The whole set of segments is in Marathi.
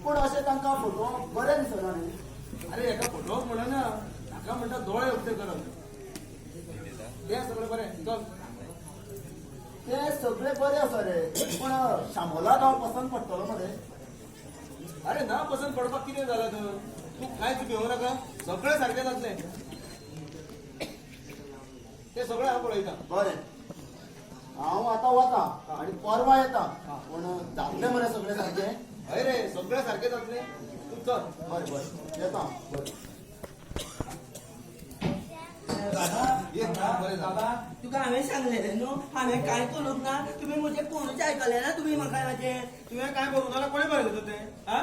पूण अशें तांकां फोटो बरें दिसना न्ही. अरे एका फोटोक म्हणना ताका म्हणटा दोळे उक्ते करप. ते सगळें बरें चल. ते सगळे बरे आसा रे, पूण शामोलाक हांव पसंत पडटलो मरे. अरे ना पसंत पडपाक कितें जालां तर तूं कांयच भिवूं नाका, सगळें सारकें जातलें. ते सगळें हांव पळयता. बरें, हांव आतां वता आनी परवा येता. पूण जातलें मरे सगळें सारकें? हय रे, सगळें सारकें जातलें. तूं चल. बरें बरें येता. बरें बाबा तुका हांवें सांगलेलें न्हू, हांवें कांय करूंक ना. तुमी म्हजें कोणूच आयकलें ना. तुमी म्हाका म्हाजें तुवें काय करूं जाल्यार कोणें बरयलें तें? हा?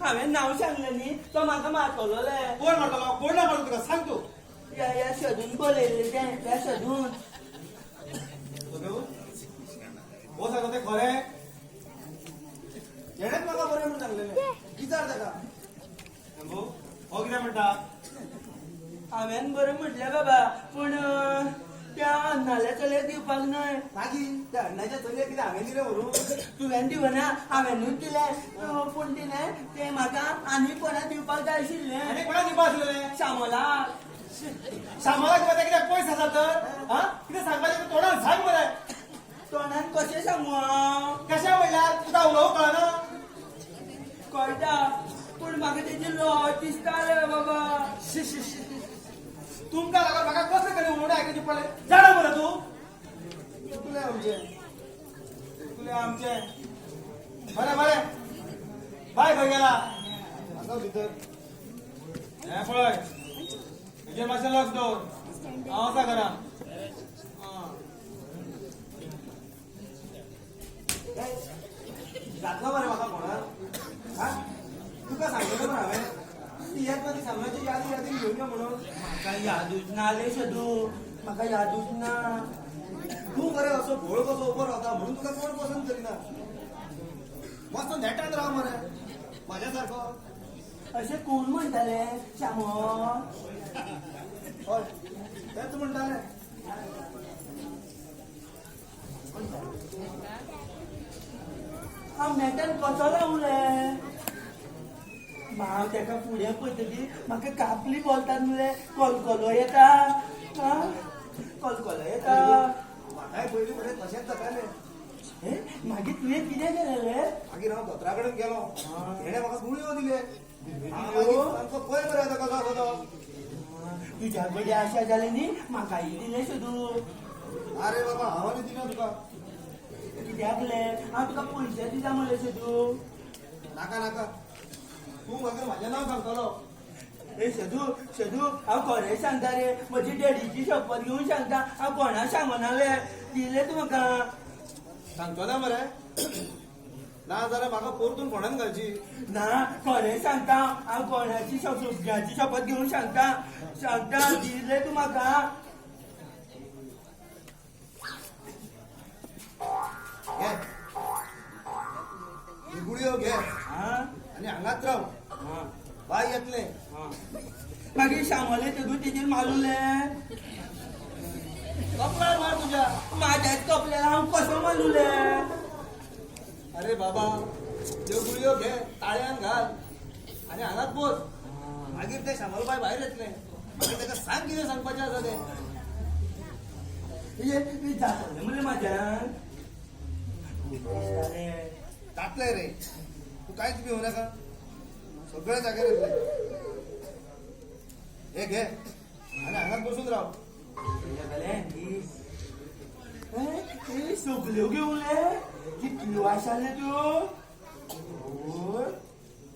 हांवें नांव सांगलें न्ही, तो म्हाका मारतलो ले. कोण मारतलो? कोण ना मारलो तुका? सांग तूं. ह्या सोदून बरयलें तें, त्या सोदून. हो सांगता तें खरें? तेणेच म्हाका बरें म्हणून सांगलेलें. विचार ताका. शंभू, हो कितें म्हणटा? हांवें बरें म्हटलें बाबा, पूण त्या अन्नाल्या चलयाक दिवपाक न्हय. मागीर त्या अण्णाच्या चलयेक कितें हांवें दिलें व्हरून? तुवें दिवना, हांवेनूच दिलें. पूण तिणें तें म्हाका आनी कोणाक दिवपाक जाय आशिल्लें. आनी कोणाक दिवपा आसलेलें? शामोलाक. शामलाक कितें कितें पयस आसा तर? हा? कितें सांगपाचें तोंडान सांग मरे. तोंडान कशें सांगू हांव? कशें म्हणल्यार तुका उलोवंक कळना? कळटा, पूण म्हाका तेजी लज दिसता रे बाबा. तुमकां लागून म्हाका कसलें तरी उलोवणें आयकुची पडलें. जाणा मरे तूं? चुकलें आमचें. चुकलें आमचें. बरें बरें. बाय खंय गेला? हांगा भितर. हें पळय. हेजेर मातशें लक्ष दवर. हांव आसा घरा. घातलो मरे म्हाका कोणाक? हा? तुका सांगितलें मरे हांवें. ती एक ती सांगण्याची यादी यादी घेवन यो म्हणून. म्हाका यादूच ना रे सदू, म्हाका यादूच ना. तूं मरे असो भोळ कसो उबो रावता म्हणून तुका कोण पसंत करिना. मस्त नेटान राव मरे म्हाज्या सारको. अशें कोण म्हणटाले श्यामो? हय तेच म्हणटाले. हांव नेटान कसो रावूं रे? हांव तेका फुडें पळयतकीर म्हाका कापली बोलतात मरे. कलकलो येता. हा? कलकलो येता. म्हाकाय पयलीं फुडें तशेंच जातालें. मागीर तुवें कितें केलें रे? मागीर हांव दोतोरा कडेन गेलो. तेणें म्हाका गुळयो दिले. मागीर सामको पळय मरे आतां कसो आसा तो. तुज्या कडेन आशा जाली न्ही, म्हाकाय दिलें सदू. अरे बाबा हांव आनी दिना तुका. कित्याक रे? हांव तुका पयशे दिता म्हणलें सदू. नाका नाका. तूं म्हाका म्हाजें नांव सांगतलो. ए सदू सदू, हांव खरें सांगता रे. म्हजी डॅडीची शपथ घेवन सांगता. हांव कोणाक सांगना रे. दिलें तूं म्हाका. सांगतो ना मरे. ना जाल्यार म्हाका परतून फोंडान घालची. ना, खरें सांगता. हांव कोणाची सगळ्याची शपथ घेवन सांगता. सांगता, दिलें तूं म्हाका. घे. ही गुळयो घे हा? आनी हांगाच राव. हा. बाय येतलें. हा. मागीर श्यामले सदू तेजेर मारलें. कपलार मार तुज्या. म्हाज्याच कपल्याला हांव कसो मारलें? अरे बाबा ह्यो गुळयो घे, ताळ्यान घाल आनी हांगाच बोस. मागीर ते शामलबाय भायर येतले. मागीर ताका सांग कितें सांगपाचें आसा तें. जातलें म्हणलें म्हाज्यान. जातलें रे. तूं कांयच भिवूं नाका. सगळे जाग्यार येतले. हे घे आनी हांगाच बसून राव. सगल्यो घेवन रे. कितल्यो आशाले त्यो.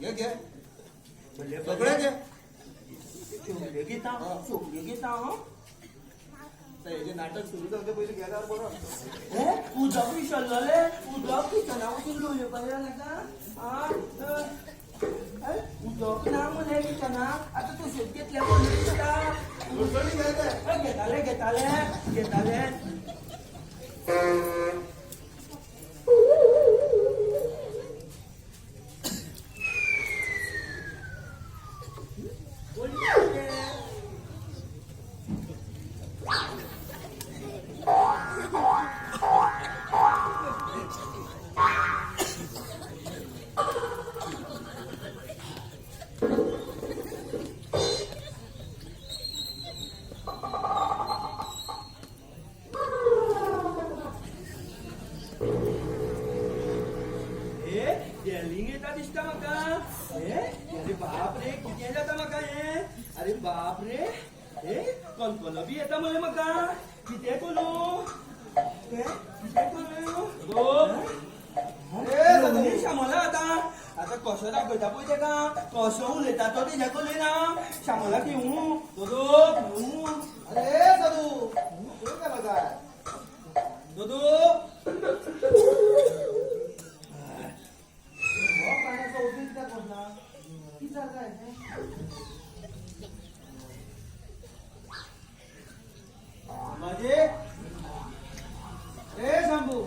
घे घे सगळे सगळे घे. सगल्यो घेता. सगल्यो घेता. हेजें नाटक सुरू जावचे पयलीं गेल्यार बरो. उदक विसरलो रे. उदक किचना वचून घेवन येवपाक नाका. उदक ना मरे किचनाक. आतां तशेंच घेतल्या घेताले घेताले घेताले. डेलिंग येता दिसता म्हाका अरे बाप रे कितें जाता म्हाका हे अरे बाप रे कणकणो बी येता मरे म्हाका कितें करूं कितें करूं ए श्यामला आता कसो दाखयता पळय तेका कसो उलयता तो तेज्या कडेन श्यामला घेवूं दोदो घेवूं अरे सदू तू काय बघाय दोदो पाण्याचा उद्देश काय कोणता किती काय माझे रे शंभू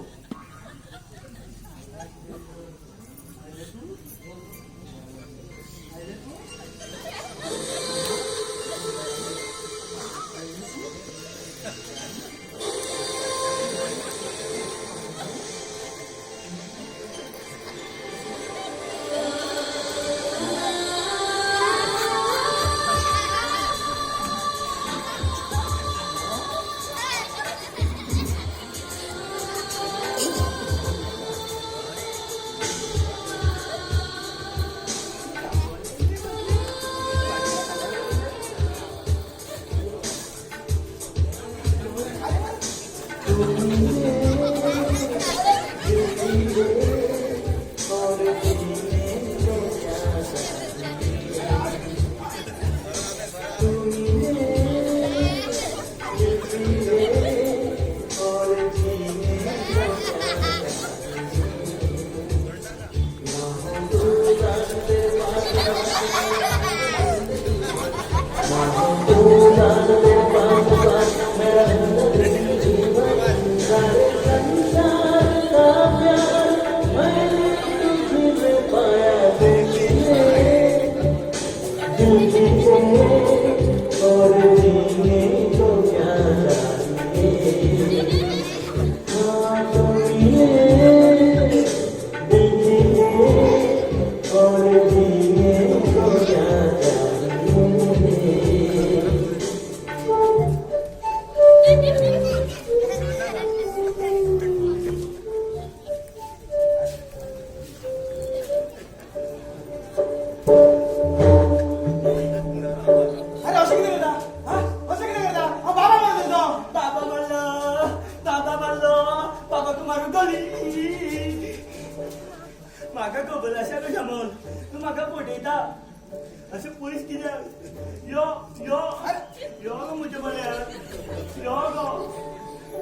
म्हाका खबर आसा गो श्यामल तूं म्हाका फटयता अशें पयस कितें यो यो यो गो म्हज्या बऱ्याक यो गो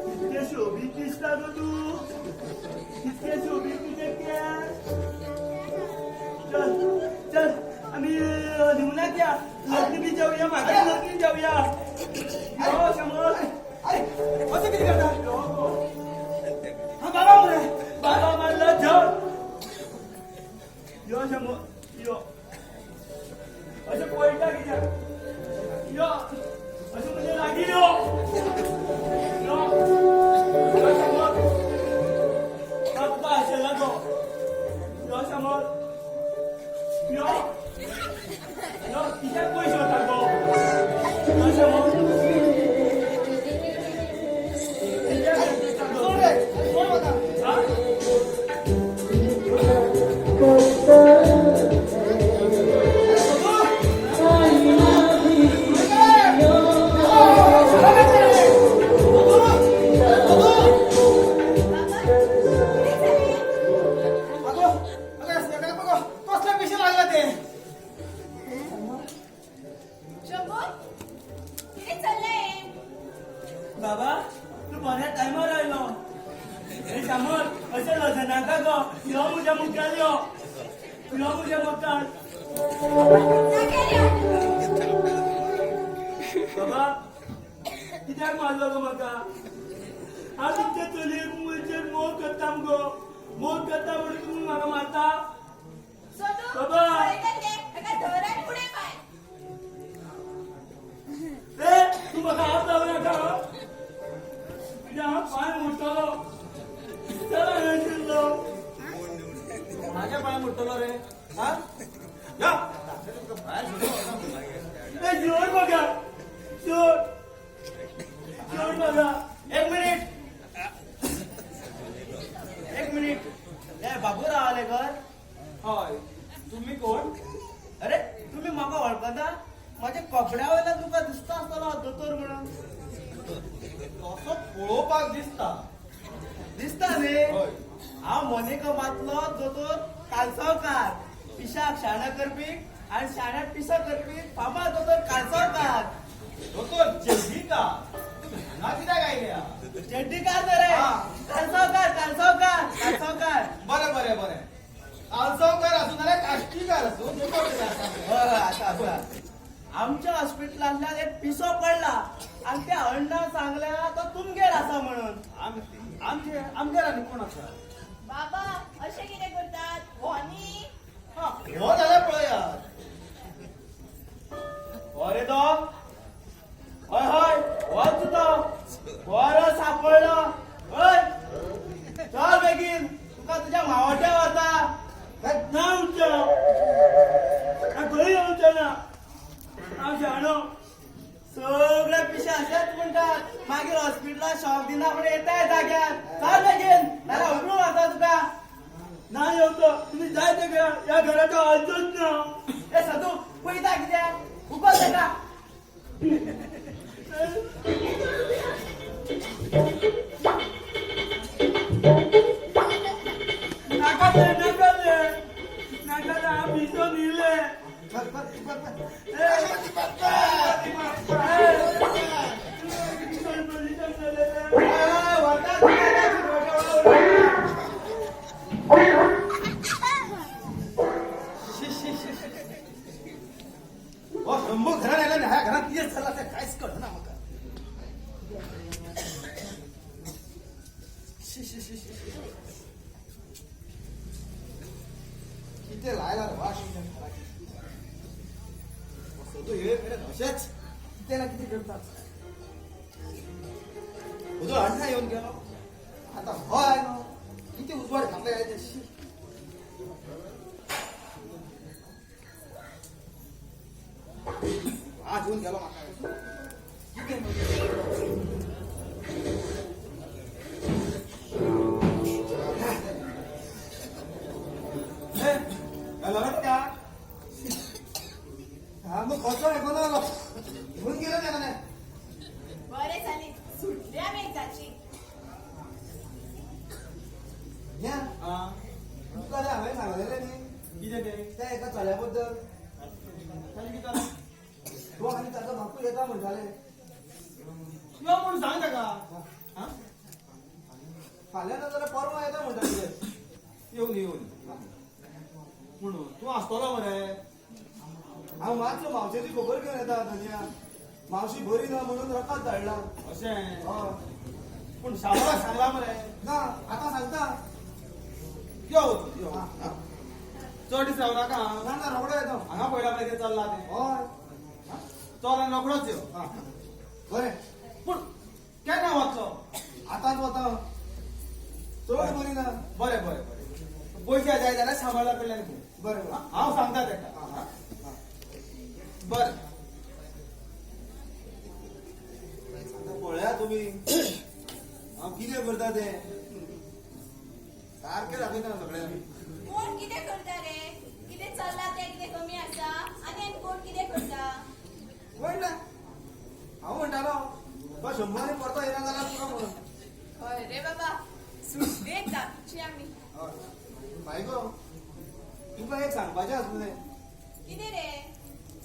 कितकें सोबीत दिसता गो तूं कितकें सोबीत कितें चल चल आमी हनीमुनाक या लग्न बी जावया म्हाका लग्न जावया यो श्यामल असं किती करता यो गो हा बाबा मुळे बाबा मारला झड यो श्यामल यो अशें पळयता कित्याक यो अशें म्हणजे लागीं यो यो यो श्यामल कापता आशिल्ला तो यो श्यामल यो यो कित्याक पयस वता गो यो श्यामल सोड रे सोड बघा हा बाबा तू बऱ्या टायमार आयलो हे श्यामल अशें लजनाका गो यो म्हज्या मुखार यो म्हज्या मुखार बाबा कित्याक मारलो गो म्हाका हांव तुमच्या चलयेक मुळचेर मोग करता गो मोग करता म्हणून तुमी म्हाका मारता बाबा ए तू म्हाका हात लावू नाका हांव पांय मोडटलो चला नाशिल्लो माझ्या पाया मुडटलो रे हा या ए जोर बघा जोर जोर बघा एक मिनिट ए बाबूराव आलेकर मनेकमातलो दोतोर कालसावकार पिशाक शाणा करपी आणि शाण्यात पिसा करपी फामाद दोतोर कालसावकार दोतोर चेडीकार ना कित्याक आयल्या चेड्डीकार रे कालसावकार कालसावकार कालसावकार बरें बरें बरें कालसावकार आसूं नाल्यार काश्टीकार आसूं देखो कितें आसा आता आमच्या हॉस्पिटलांतल्यान एक पिसो पडला आणि त्या अण्णान सांगल्या तो तुमगेर आसा म्हणून आमगेर आनी कोण आसा बाबा असे कितें करतात व्हॉनी हो जाल्यार पळयात अरे तो हय हय वच तो बरो सापडलो हय चल बेगीन तुका तुझ्या मावट्या वता ना उठच्या खंय येवचें ना हांव शाणो सगळे पिशे अशेच म्हणटात मागीर हॉस्पिटलात शॉक दिना फुडें येताय जाग्यार चल बेगीन नाल्यार उठूंक वता तुका ना येवचो तुमी जाय ते घरा ह्या घराचो आजच ना ए सदू पळयता कितें उगल तेका नाका हांव भिजो न्हिले हो शंभू घरान आयला न्ही ह्या घरान कितें चल्लां तें कांयच कळना म्हाका कितें लायला रे वाश सदू हे कडेन अशेंच कितें ना कितें करतात तुजो अण्णा येवन गेलो आतां हो आयलो कितें उजवाड घातले ते आज येवन गेलो म्हाका कितें मग कसं आहे कोणा घेऊन गेलं त्या म्हणे बरे झाले सुटली आम्ही एकदाची तुका ते हांवें सांगलेलें न्ही कितें तें त्या एका चल्या बद्दल तो आनी ताचो बापूय येता म्हणटाले यो म्हूण सांग ताका फाल्यां ना जाल्यार परवां येता म्हणटाले येवन येवन म्हणून तूं आसतलो मरे हांव मातसो मावशेची खबर घेवन येता धन्या मावशी बरी ना म्हणून रकात धाडला अशें हय पूण शामळाक सांगला मरे ना आतां सांगता यो यो चड दीस रावं नाका ना ना रोखडो येता हांगा पळयला मरे कितें चल्लां तें हय चल आनी रोखडोच यो बरें पूण केन्ना वचचो आतांच वता चड बरी ना बरें बरें बरें पयशे जाय जाल्यार सांबाळा कडल्यान घे बरें हांव सांगता ताका बरें पळया तुमी हांव कितें करता तें सारकें दाखयता सगळ्यांक कोण कितें करता रे कितें चल्ला ते कितें कमी आसा आनी कोण कितें करता म्हणटा हांव म्हणटालो तो शंभरांनी परतो येना जाल्यार पुरो म्हणून हय रे बाबा सुटली एकदाची आमी बायको तुका एक सांगपाचें आसलें कितें रे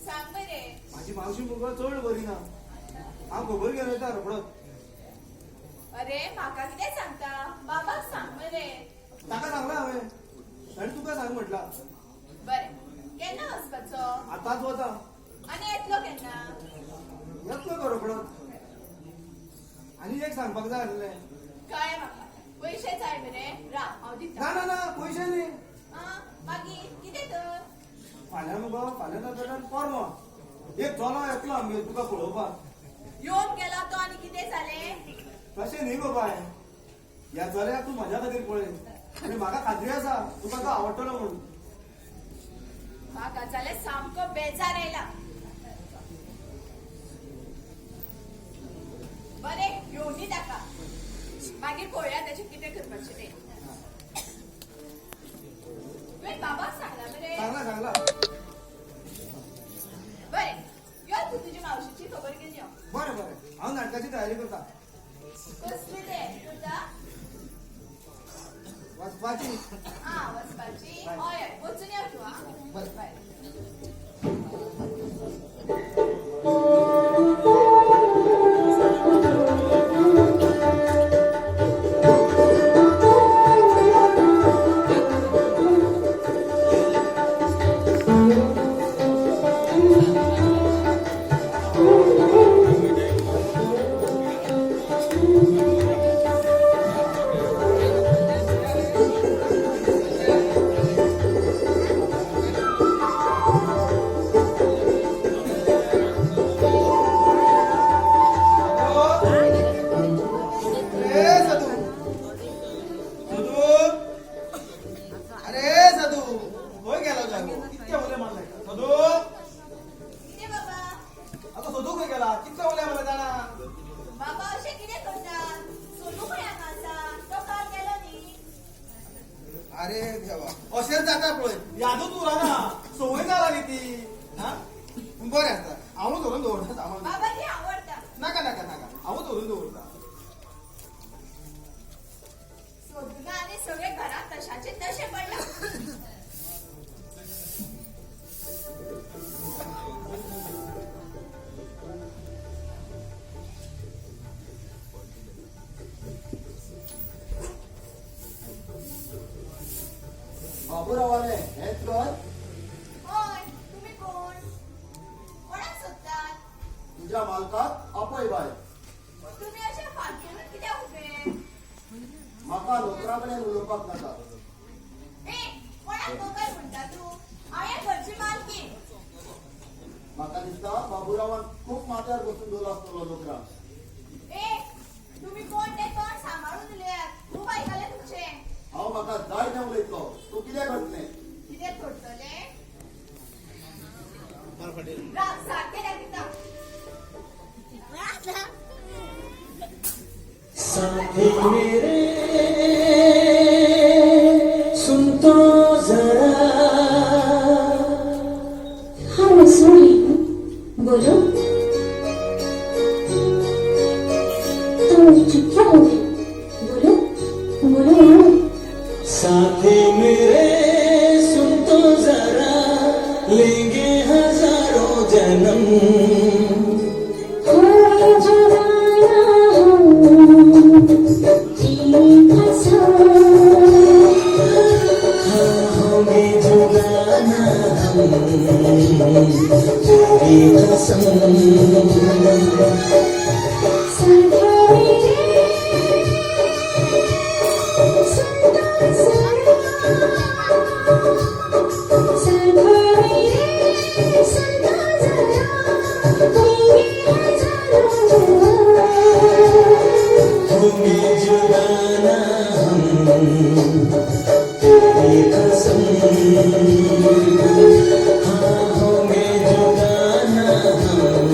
सांग बरे म्हाजी मावशी मुगो चड बरी ना हांव खबर घेवन येता रोखडोच अरे म्हाका कितें सांगता बाबाक सांग मरे ताका सांगला हांवें आनी तुका सांग म्हटला बरें केन्ना वचपाचो आतांच वता आनी येतलो केन्ना येतलो गो रोखडोच आनी एक सांगपाक जाय आसलें कळ्ळें म्हाका पयशे जाय मरे राव हांव दिता ना ना ना पयशे न्ही मागीर कितें तर फाल्यां मुगो फाल्यां ना जाल्यार परवां एक चलो येतलो आमगे तुका पळोवपाक येवन गेला तो आनी कितें जालें तशें न्ही गो बाय ह्या चल्याक तूं म्हज्या खातीर पळय आनी म्हाका खात्री आसा तुका तो आवडटलो म्हणून म्हाका जाल्यार सामको बेजार आयला बरें घेवनी ताका मागीर पळोवया ताचें कितें करपाचें तें तुवें बाबाक सांगला मरे सांगला सांगला बरें यो तूं तुज्या मावशीची खबर घेवन यो बरें बरें हांव नाटकाची तयारी करता कसली तें करता वाच वचपाची हा वचपाची हय वचून येऊ तू हा बरं. बाय अरे सदू सदू अरे सदू होय गेला जागो कितक्या उले मारलाय सदू किती बाबा आता सदू खंय गेला कितक्या उले मला जाणा बाबा अशें कितें करतात सोनू खंय आसा तो काल गेलो न्ही अरे देवा अशेंच जाता पळय यादूच उरना सवय जाला न्ही ती हा बरें आसा हांव धरून दवरता सामान बाबा ती आवडटा नाका नाका नाका हांव धरून दवरता सोदूना आनी सगळे घरात तशाचे तशे पडला बाबूरावाने हेच कर होय तुम्ही कोण कोणाक सोदतात तुझ्या मालकाक आपय बाय तुम्ही अशे फाटून कित्याक उबे म्हाका नोकरा कडेन उलोवपाक नाका ए कोणाक नोकर म्हणटा तू हांव ह्या घरची मालकी म्हाका दिसता बाबूरावान खूप माथ्यार बसून दवरलो आसतलो नोकरा ए तुम्ही कोण ते तोंड सांभाळून उलयात खूप आयकले तुमचे हांव म्हाका जाय तें उलयतलो तूं कितें घडलें कितें थोडतले राव सारकें दाखयता साथी मेरे सुन तो जरा हाँ मैं सुन रही हूँ बोलो तुम चुप क्यों हो गए बोलो बोलो यार साथी मेरे सुन तो जरा लेंगे हजारों जन्म हो जुदाना हम तेरी कसम हमें जुगाना हम तेरी कसम हमें जुगाना हम तेरी कसम हाँ हमें जुगाना हम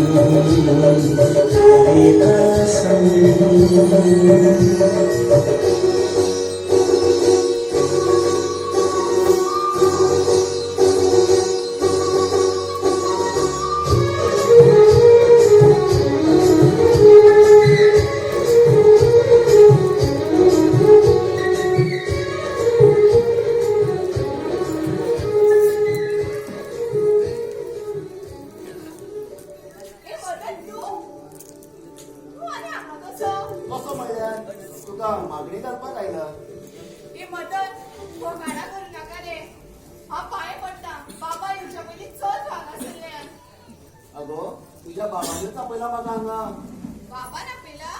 तेरी कसम ए मदन तू आनी हांगा कसो कसो म्हणल्यार तुका मागणी घालपाक आयला ए मदन घोगाडा करू नाका रे हांव पांय पडटा बाबा येवच्या पयलीं चल हांगासरल्यान अगो तुझ्या बाबानेच आपयला म्हाका हांगा बाबा ना पेला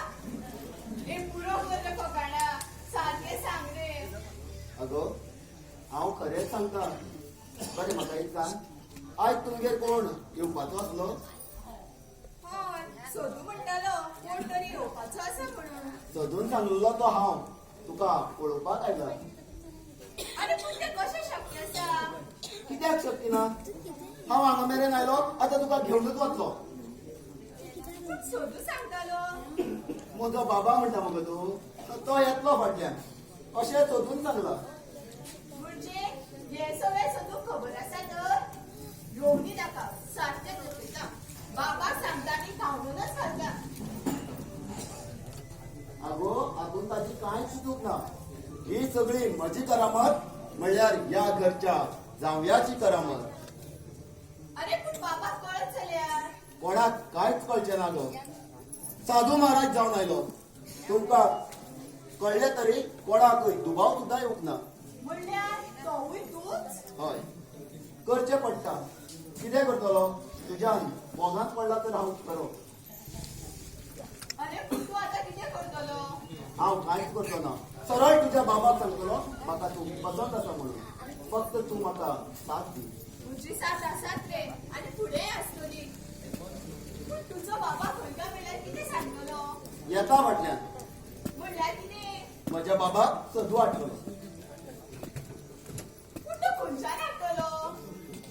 ए पुरो कर रे घोगाडा सारकें सांग रे अगो हांव खरेंच सांगता बरें म्हाका एक सांग आयज तुमगेर कोण येवपाचो आसलो हय सोदू म्हणटालो कोण तरी येवपाचो आसा म्हणून सोदून सांगलो तो हांव तुका पळोवपाक आयला आनी पूण तें कशें शक्य आसा कित्याक शक्य ना हांव हांगा मेरेन आयलो आतां तुका घेवनूच वतलो पूण सोदू सांगतालो म्हजो बाबा म्हणटा मगो तूं तो येतलो फाटल्यान अशें सोदून सांगला म्हणजे हे सगळें सोदूक खबर आसा तर येवनी नाका सारकें दाखयता बाबा सांगता आनी धांवूनच घालता आगो हातून ताची कांयच चूक ना ही सगळी म्हजी करा म्हणल्यार या घरच्या जावयाची करामत. अरे पण बाबा कळत जाल्यार कोणाक कांयच कळचें ना गो. साधू महाराज जावन आयलो. तुमकां कळले तरी कोणाकय दुबाव सुद्दां येवंक ना. म्हणल्यार तोवूय तूच. हय, करचें पडटा. कितें करतलो? तुज्यान मोगांत पडला तर हांव करो. अरे पण तू आता कितें करतलो? हांव कांयच करचो ना. सरळ तुज्या बाबाक सांगतलो म्हाका तूं पसंत आसा म्हणून. फक्त तूं म्हाका साथ दी. तुजी साथ आसात रे आनी फुडेंय आसतली. पूण तुजो बाबा खंय काय मेल्यार कितें सांगतलो? येता फाटल्यान म्हणल्यार कितें? म्हज्या बाबाक सदू हाडटलो. पूण तो खंयच्यान हाडटलो?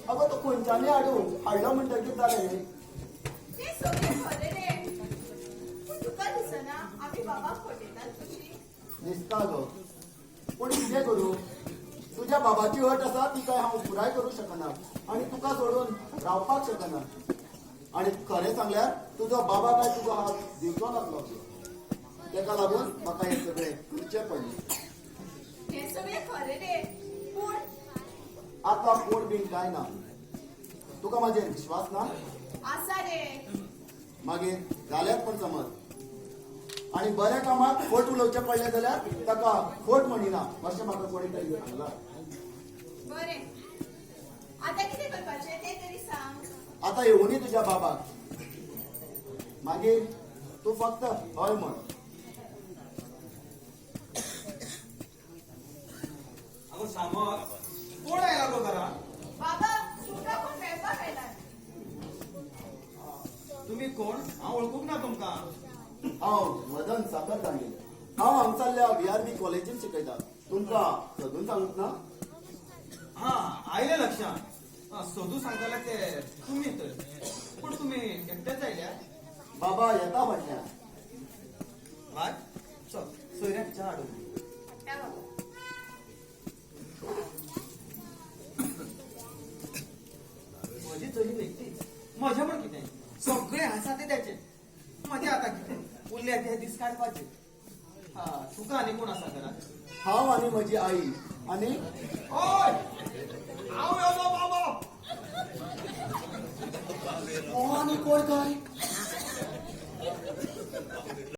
अगो तो खंयच्यानी हाडलो म्हणटकीर जालें. तें सगळें खरें रे. पूण तुका दिसना आमी बाबाक फटयतात कशी? दिसता गो. पूण कितें करूं? तुज्या बाबाची अट आसा ती काय हांव पुराय करूं शकना आनी तुका सोडून रावपाक शकना. आनी खरें सांगल्यार तुजो बाबा काय तुजो हात दिवचो नासलो. तेका लागून म्हाका हें सगळें करचें पडलें. हें सगळें खरें रे. पूण आतां कोण बीन काय ना. तुका म्हाजेर विश्वास ना? आसा रे. मागीर जाल्यार पण समज. आनी बऱ्या कामाक खोट उलोवचें पडलें जाल्यार ताका खोट म्हणिना अशें म्हाका कोणी तरी सांगलां. बरें. आतां कितें करपाचें तें तरी सांग. आतां येवनी तुज्या बाबाक. मागीर तूं फक्त हय म्हण. अगो सामक कोण आयला गो घरा? बाबा तुका कोण मेळपाक आयला? तुम्ही कोण? हांव वळखूंक ना तुमकां. हांव मदन साकर दांगे. हांव हांगसरल्या VRB कॉलेजींत शिकयता. तुमकां सदून सांगूंक ना? हा आयले लक्षांत. सोदू सांगताले ते तुम्हीच. पूण तुम्ही एकटेच आयल्या? बाबा येता फाटल्यान. काय? चल सोयऱ्याक च्या हाडून. त्या बाबा. म्हजी चली व्यक्ती म्हजें म्हण कितें? सगळे आसा ते त्याचे. म्हजें आतां कितें? उरले ते दीस काडपाचे. हा तुका आनी कोण आसा घरात? हांव आनी म्हजी आई आनी ओय हांव येलो बाबा. आनी कोण काय?